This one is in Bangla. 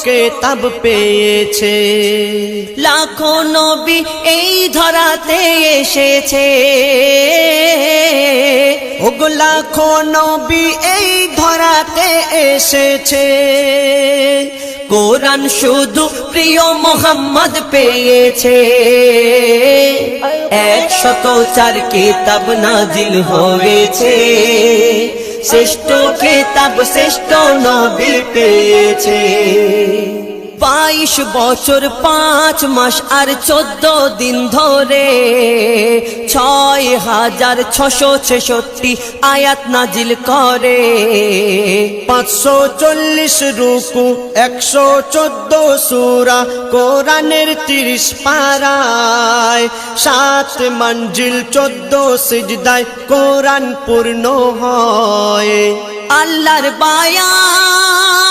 কেতাব পেয়েছে। লাখো নবী এই ধরাতে এসেছে, ওগো লাখো নবী এই ধরাতে এসেছে। কোরআন শুধু প্রিয় মোহাম্মদ পেয়েছে। 104 কিতাব নাজিল হয়েছে, শ্রেষ্ঠ কিতাব শ্রেষ্ঠ নবী পেয়েছে। 22 বছর 5 মাস আর 14 দিন ধরে 6666 আয়াত নাজিল করে। 540 রুকু 114 সূরা কোরআনের 30 পারায়, 7 মঞ্জিল 14 সিজদায় কোরআন পূর্ণ হয়। আল্লাহর বায়ান